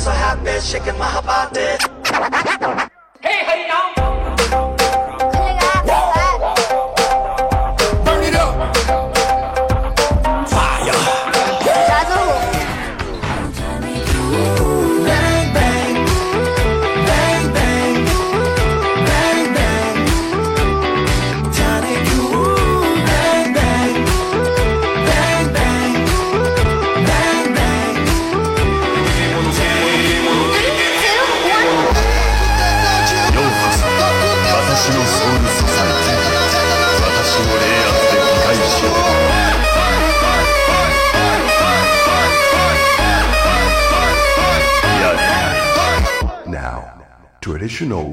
so happy, shaking my body. Hey, hey, now. Burn it up. Fire. Bang, bang. Bang, bang. Bang, bang. Johnny Cool. Bang, bang. Bang, bang. Bang, bang. 私のソウルソサイティ、私の霊圧で破壊しよう。やれやれ。Now, traditional.